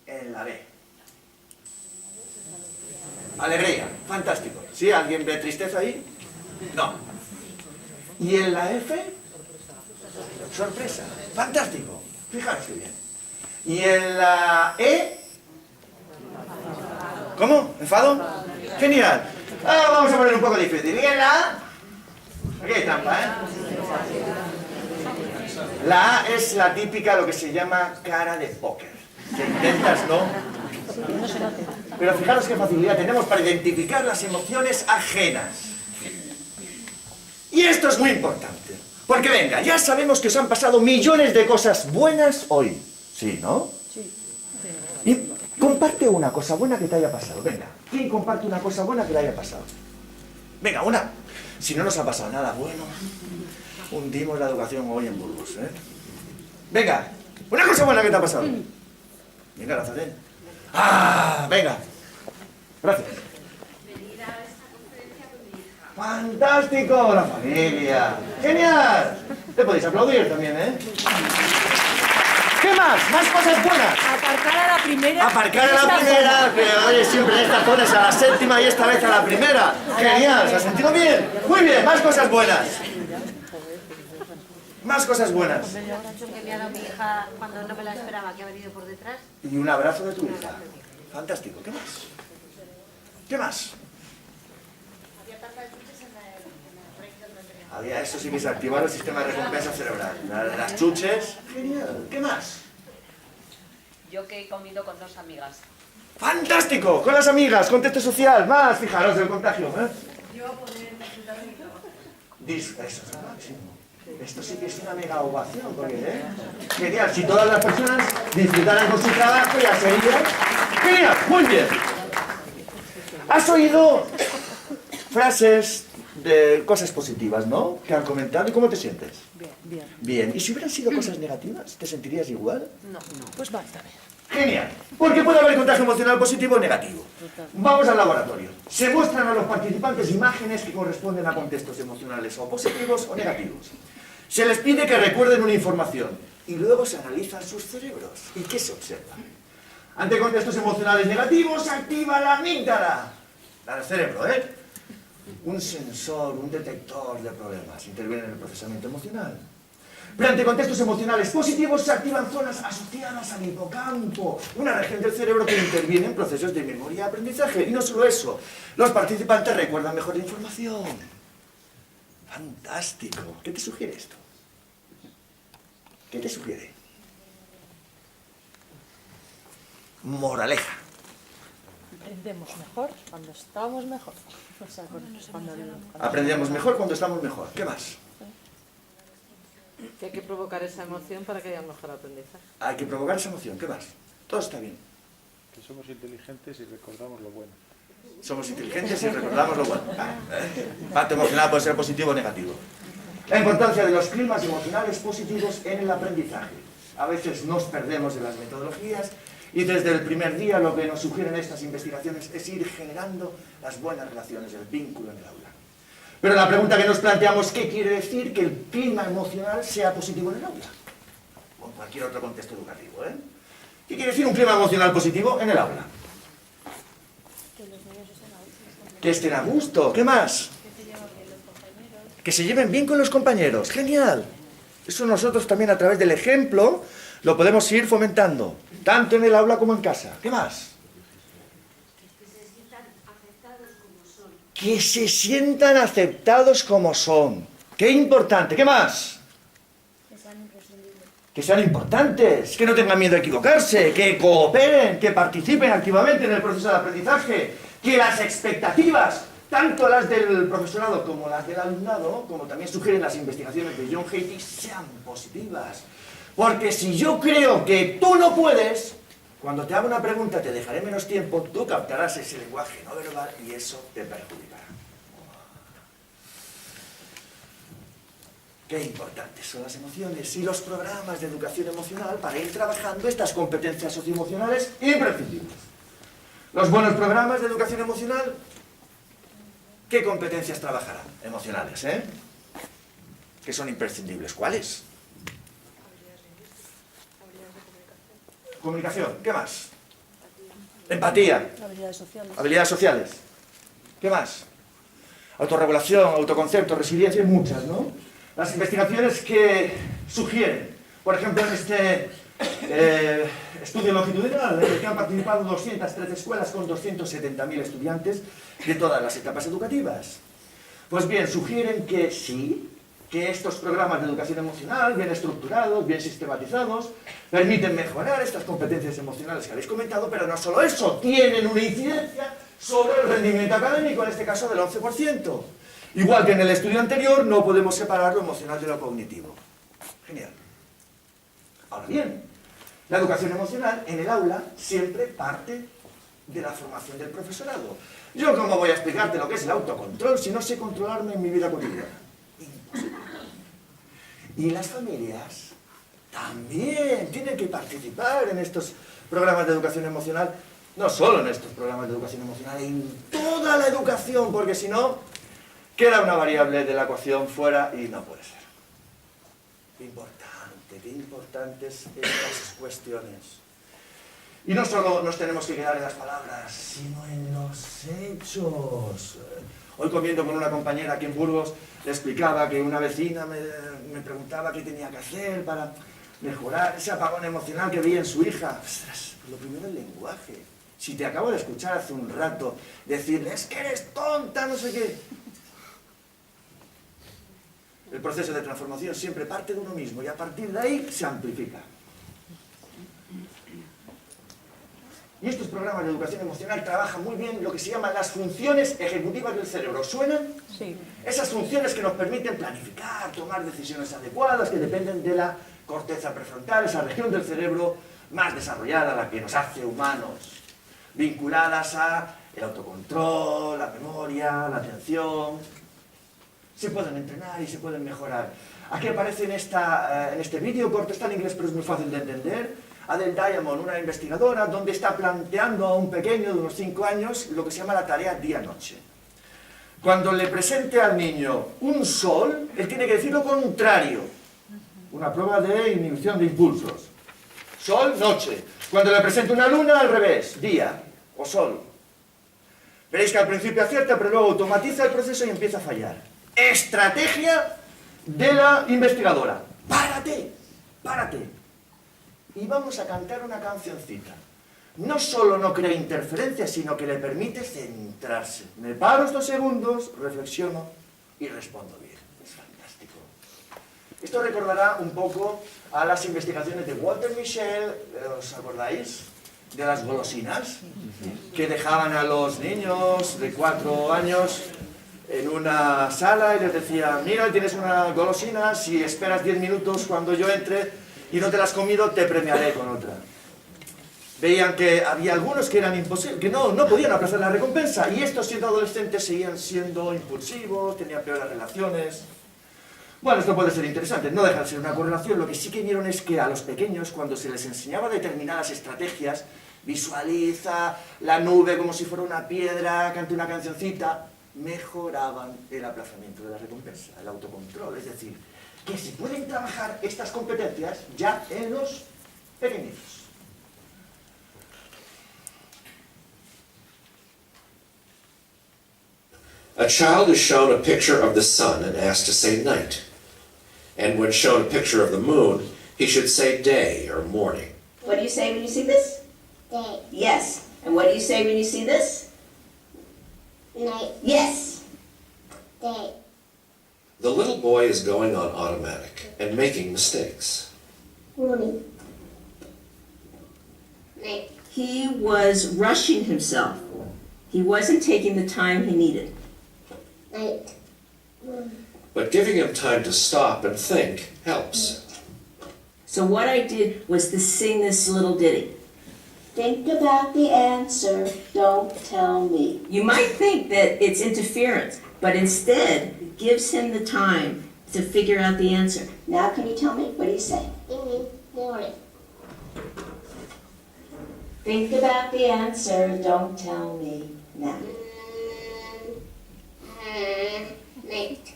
Speaker 3: en la B? Alegría, fantástico. ¿Sí? ¿Alguien ve tristeza ahí? No. ¿Y en la F? Sorpresa, fantástico. Fijaros qué bien. ¿Y en la E? ¿Cómo? ¿Enfado? Genial. Ahora vamos a poner un poco difícil. ¿Y en la A? Aquí hay trampa, ¿eh? La A es la típica, lo que se llama cara de póker. Que intentas, ¿no? Pero fijaros qué facilidad tenemos para identificar las emociones ajenas. Y esto es muy importante. Porque venga, ya sabemos que os han pasado millones de cosas buenas hoy. Sí, ¿no?
Speaker 6: Sí.
Speaker 3: Y comparte una cosa buena que te haya pasado. Venga, ¿quién comparte una cosa buena que le haya pasado? Venga, una. Si no nos ha pasado nada bueno, hundimos la educación hoy en Burgos, ¿eh? Venga, una cosa buena que te ha pasado. Venga, lánzate. ¡Ah! Venga. Gracias.
Speaker 8: Venir a esta conferencia con mi hija.
Speaker 3: ¡Fantástico! La familia. ¡Genial! Te podéis aplaudir también, ¿eh? ¿Qué más? ¡Más cosas buenas!
Speaker 6: Aparcar a la primera.
Speaker 3: Aparcar a la primera, que oye, siempre en estas zonas a la séptima y esta vez a la primera. Genial, ¿se ha sentido bien? Muy bien, más cosas buenas. Más cosas buenas.
Speaker 7: El abrazo que me ha dado mi hija cuando no me la esperaba, que ha venido por detrás.
Speaker 3: Y un abrazo de tu hija. Fantástico, ¿qué más? ¿Qué más?
Speaker 8: Había tantas luchas en el colegio donde teníamos.
Speaker 3: Había eso sí que se activaba el sistema de recompensa cerebral. Las chuches. Genial, ¿qué más?
Speaker 9: Yo que he comido con 2 amigas.
Speaker 3: ¡Fantástico! Con las amigas, contexto social, más, fijaros del contagio, ¿eh?
Speaker 8: Yo poder disfrutar de mi trabajo.
Speaker 3: Eso es lo máximo. Esto sí que es una mega ovación, porque, ¿eh? Genial, si todas las personas disfrutaran con su trabajo, ya sería... ¡Genial! Muy bien. Has oído frases de cosas positivas, ¿no? Que han comentado. ¿Y cómo te sientes?
Speaker 6: Bien, bien.
Speaker 3: Bien. ¿Y si hubieran sido cosas negativas, te sentirías igual?
Speaker 6: No, pues va, está bien.
Speaker 3: Genial, porque puede haber contagio emocional positivo o negativo. Vamos al laboratorio. Se muestran a los participantes imágenes que corresponden a contextos emocionales o positivos o negativos. Se les pide que recuerden una información y luego se analizan sus cerebros. ¿Y qué se observa? Ante contextos emocionales negativos se activa la amígdala. La del cerebro, ¿eh? Un sensor, un detector de problemas interviene en el procesamiento emocional. Pero ante contextos emocionales positivos se activan zonas asociadas al hipocampo, una región del cerebro que interviene en procesos de memoria y aprendizaje. Y no solo eso, los participantes recuerdan mejor la información. ¡Fantástico! ¿Qué te sugiere esto? ¿Qué te sugiere? Moraleja.
Speaker 6: Aprendemos mejor cuando estamos mejor. O sea, cuando
Speaker 3: Aprendemos mejor cuando estamos mejor. ¿Qué más?
Speaker 10: Que hay que provocar esa emoción para que haya un mejor aprendizaje.
Speaker 3: Hay que provocar esa emoción. ¿Qué más? Todo está bien.
Speaker 4: Que somos inteligentes y recordamos lo bueno.
Speaker 3: Somos inteligentes y recordamos lo bueno. Impacto emocional puede ser positivo o negativo. La importancia de los climas emocionales positivos en el aprendizaje. A veces nos perdemos en las metodologías y desde el primer día lo que nos sugieren estas investigaciones es ir generando las buenas relaciones, el vínculo en el aula. Pero la pregunta que nos planteamos, ¿qué quiere decir que el clima emocional sea positivo en el aula? O en cualquier otro contexto educativo, ¿eh? ¿Qué quiere decir un clima emocional positivo en el aula? Que estén a gusto. ¿Qué más? Que se lleven bien con los compañeros. ¡Genial! Eso nosotros también a través del ejemplo lo podemos ir fomentando, tanto en el aula como en casa. ¿Qué más? Que se sientan aceptados como son. ¡Qué importante! ¿Qué más? Que sean importantes, que no tengan miedo a equivocarse, que cooperen, que participen activamente en el proceso de aprendizaje, que las expectativas, tanto las del profesorado como las del alumnado, como también sugieren las investigaciones de John Hattie, sean positivas. Porque si yo creo que tú no puedes, cuando te haga una pregunta te dejaré menos tiempo, tú captarás ese lenguaje no verbal y eso te perjudicará. Qué importantes son las emociones y los programas de educación emocional para ir trabajando estas competencias socioemocionales imprescindibles. Los buenos programas de educación emocional, ¿qué competencias trabajarán? Emocionales, ¿eh? Que son imprescindibles. ¿Cuáles? Comunicación. ¿Qué más? Empatía.
Speaker 6: Habilidades sociales.
Speaker 3: Habilidades sociales. ¿Qué más? Autorregulación, autoconcepto, resiliencia y muchas, ¿no? Las investigaciones que sugieren, por ejemplo, en este estudio longitudinal en el que han participado 213 escuelas con 270.000 estudiantes de todas las etapas educativas. Pues bien, sugieren que sí, que estos programas de educación emocional, bien estructurados, bien sistematizados, permiten mejorar estas competencias emocionales que habéis comentado, pero no solo eso, tienen una incidencia sobre el rendimiento académico, en este caso del 11%. Igual que en el estudio anterior, no podemos separar lo emocional de lo cognitivo. Genial. Ahora bien, La educación emocional en el aula siempre parte de la formación del profesorado. Yo, ¿cómo voy a explicarte lo que es el autocontrol si no sé controlarme en mi vida cotidiana? Imposible. Y las familias también tienen que participar en estos programas de educación emocional, no solo en estos programas de educación emocional, en toda la educación, porque si no, queda una variable de la ecuación fuera y no puede ser. Qué importantes estas cuestiones. Y no solo nos tenemos que quedar en las palabras, sino en los hechos. Hoy comiendo con una compañera aquí en Burgos, le explicaba que una vecina me preguntaba qué tenía que hacer para mejorar ese apagón emocional que veía en su hija. Ostras, lo primero el lenguaje. Si te acabo de escuchar hace un rato decirle, es que eres tonta, no sé qué. El proceso de transformación siempre parte de uno mismo y a partir de ahí se amplifica. Y estos programas de educación emocional trabajan muy bien lo que se llaman las funciones ejecutivas del cerebro. ¿Suenan?
Speaker 6: Sí.
Speaker 3: Esas funciones que nos permiten planificar, tomar decisiones adecuadas, que dependen de la corteza prefrontal, esa región del cerebro más desarrollada, la que nos hace humanos, vinculadas a el autocontrol, la memoria, la atención. Se pueden entrenar y se pueden mejorar. Aquí aparece en este vídeo, corto, está en inglés pero es muy fácil de entender, Adele Diamond, una investigadora, donde está planteando a un pequeño de unos 5 años lo que se llama la tarea día-noche. Cuando le presente al niño un sol, él tiene que decir lo contrario. Una prueba de inhibición de impulsos. Sol, noche. Cuando le presente una luna, al revés, día o sol. Veréis que al principio acierta, pero luego automatiza el proceso y empieza a fallar. Estrategia de la investigadora. Párate, párate. Y vamos a cantar una cancioncita. No solo no crea interferencias, sino que le permite centrarse. Me paro estos segundos, reflexiono y respondo bien. Es fantástico. Esto recordará un poco a las investigaciones de Walter Mischel, ¿os acordáis? De las golosinas, que dejaban a los niños de 4 años en una sala y les decía, mira, tienes una golosina, si esperas 10 minutos cuando yo entre y no te la has comido, te premiaré con otra. Veían que había algunos que eran imposibles, que no podían aplazar la recompensa, y estos siendo adolescentes seguían siendo impulsivos, tenían peores relaciones. Bueno, esto puede ser interesante, no deja de ser una correlación. Lo que sí que vieron es que a los pequeños, cuando se les enseñaba determinadas estrategias, visualiza la nube como si fuera una piedra, canta una cancioncita, mejoraban el aplazamiento de la recompensa, el autocontrol. Es decir, que se pueden trabajar estas competencias ya en los pequeñitos.
Speaker 11: A child is shown a picture of the sun and asked to say night. And when shown a picture of the moon, he should say day or morning.
Speaker 12: What do you say when you see this?
Speaker 5: Day.
Speaker 12: Yes. And what do you say when you see this?
Speaker 5: Night.
Speaker 12: Yes.
Speaker 5: Day.
Speaker 11: The little boy is going on automatic and making mistakes.
Speaker 5: Morning. Night.
Speaker 12: He was rushing himself. He wasn't taking the time he needed.
Speaker 5: Night.
Speaker 11: But giving him time to stop and think helps.
Speaker 12: So what I did was to sing this little ditty.
Speaker 5: Think about the answer, don't tell me.
Speaker 12: You might think that it's interference, but instead it gives him the time to figure out the answer.
Speaker 5: Now can you tell me? What do you say? Morning.
Speaker 12: Think about the answer, don't tell me now.
Speaker 5: Night.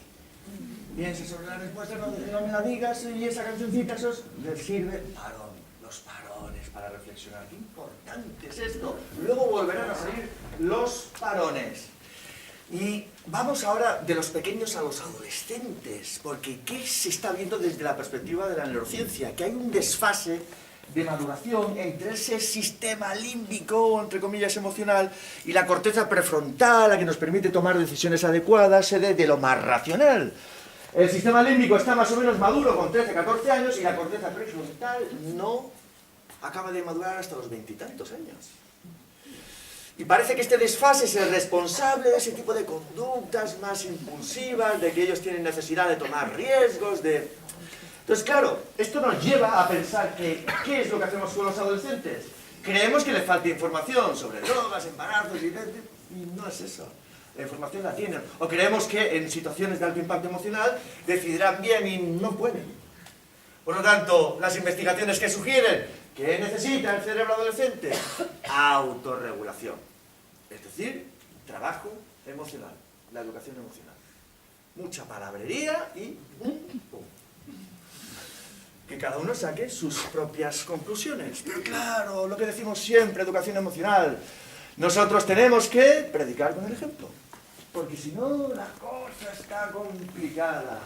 Speaker 3: Piensa sobre la respuesta, no me la digas, y esa cancioncita, eso les sirve parón, los parones para reflexionar. Qué importante es esto. Luego volverán a salir los parones. Y vamos ahora de los pequeños a los adolescentes, porque ¿qué se está viendo desde la perspectiva de la neurociencia? Que hay un desfase de maduración entre ese sistema límbico, entre comillas, emocional, y la corteza prefrontal, la que nos permite tomar decisiones adecuadas, sede de lo más racional. El sistema límbico está más o menos maduro con 13, 14 años, y la corteza prefrontal no acaba de madurar hasta los 20 y tantos años. Y parece que este desfase es el responsable de ese tipo de conductas más impulsivas, de que ellos tienen necesidad de tomar riesgos, de Entonces, claro, esto nos lleva a pensar que, ¿qué es lo que hacemos con los adolescentes? Creemos que les falta información sobre drogas, embarazos y no es eso. La información la tienen. O creemos que en situaciones de alto impacto emocional decidirán bien y no pueden. Por lo tanto, las investigaciones que sugieren que necesita el cerebro adolescente, autorregulación. Es decir, trabajo emocional, la educación emocional. Mucha palabrería y pum. Que cada uno saque sus propias conclusiones. Pero claro, lo que decimos siempre, educación emocional, nosotros tenemos que predicar con el ejemplo. Porque si no, la cosa está complicada.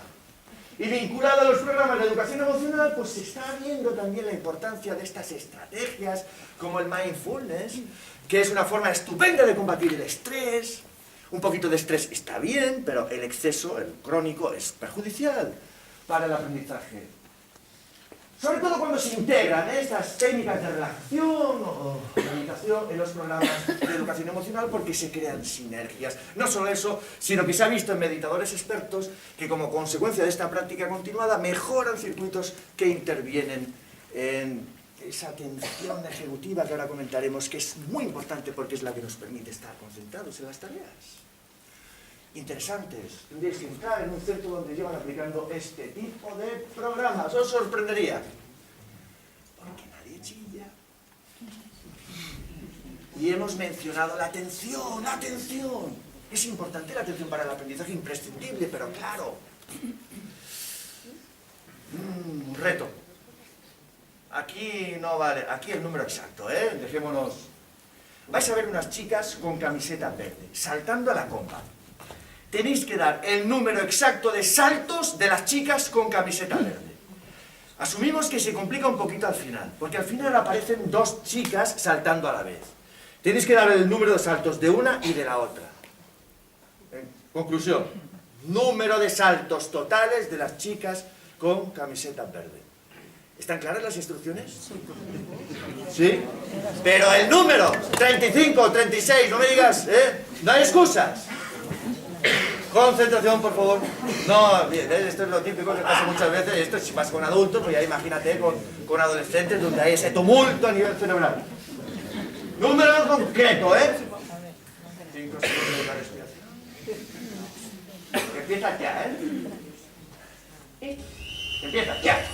Speaker 3: Y vinculada a los programas de educación emocional, pues se está viendo también la importancia de estas estrategias, como el mindfulness, que es una forma estupenda de combatir el estrés. Un poquito de estrés está bien, pero el exceso, el crónico, es perjudicial para el aprendizaje. Sobre todo cuando se integran estas técnicas de relajación o meditación en los programas de educación emocional, porque se crean sinergias. No solo eso, sino que se ha visto en meditadores expertos que como consecuencia de esta práctica continuada mejoran circuitos que intervienen en esa atención ejecutiva que ahora comentaremos, que es muy importante porque es la que nos permite estar concentrados en las tareas. Interesantes. Tendréis que entrar en un centro donde llevan aplicando este tipo de programas. Os sorprendería. Porque nadie chilla. Y hemos mencionado la atención, la atención. Es importante la atención para el aprendizaje, imprescindible, pero claro. Un reto. Aquí no vale, aquí el número exacto, dejémonos. Vais a ver unas chicas con camiseta verde, saltando a la comba. Tenéis que dar el número exacto de saltos de las chicas con camiseta verde. Asumimos que se complica un poquito al final, porque al final aparecen dos chicas saltando a la vez. Tenéis que dar el número de saltos de una y de la otra. En conclusión, número de saltos totales de las chicas con camiseta verde. ¿Están claras las instrucciones? ¿Sí? Pero el número, 35, 36, no me digas, no hay excusas. Concentración, por favor. No, esto es lo típico que pasa muchas veces. Esto si vas con adultos, pues ya imagínate con adolescentes donde hay ese tumulto a nivel cerebral. Número concreto, 5 segundos de la respiración. Empieza ya, Empieza ya.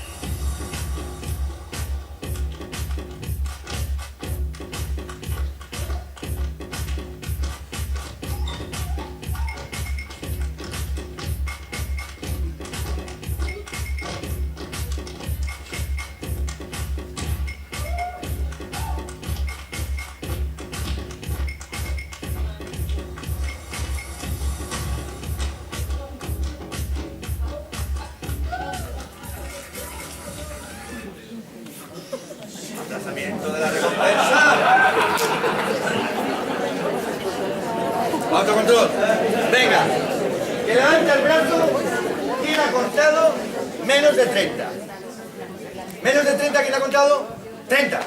Speaker 3: Lanzamiento de la recompensa. Autocontrol. Venga. Que levanta el brazo. ¿Quién ha contado? Menos de 30. ¿Menos de 30 quién ha contado? 30.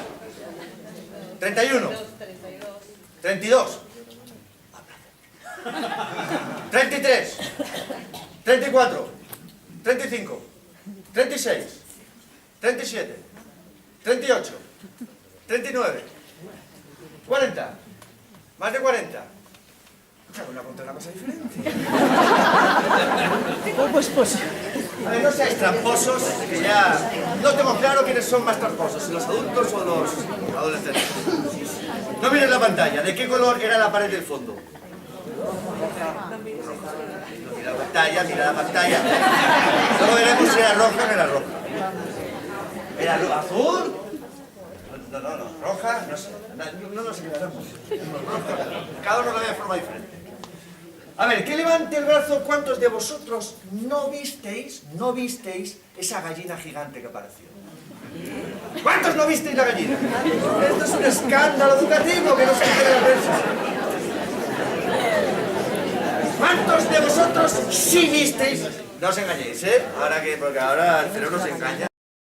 Speaker 3: 31. 32. 33. 34. 35. 36. 37. 38, 39, 40, más de 40. Cada uno apunta una cosa diferente. Pues. A ver, no seáis tramposos, que ya no tengo claro quiénes son más tramposos, si los adultos o los adolescentes. No mires la pantalla, ¿de qué color era la pared del fondo? Mira la pantalla. Luego veremos si era roja o no era roja. ¿Era azul? No, roja, no sé, no nos equivocamos. Cada uno lo ve de forma diferente. A ver, que levante el brazo, ¿cuántos de vosotros no visteis esa gallina gigante que apareció? ¿Cuántos no visteis la gallina? Esto es un escándalo educativo que no se entere la prensa. ¿Cuántos de vosotros sí visteis? No os engañéis, porque ahora el cerebro se engaña.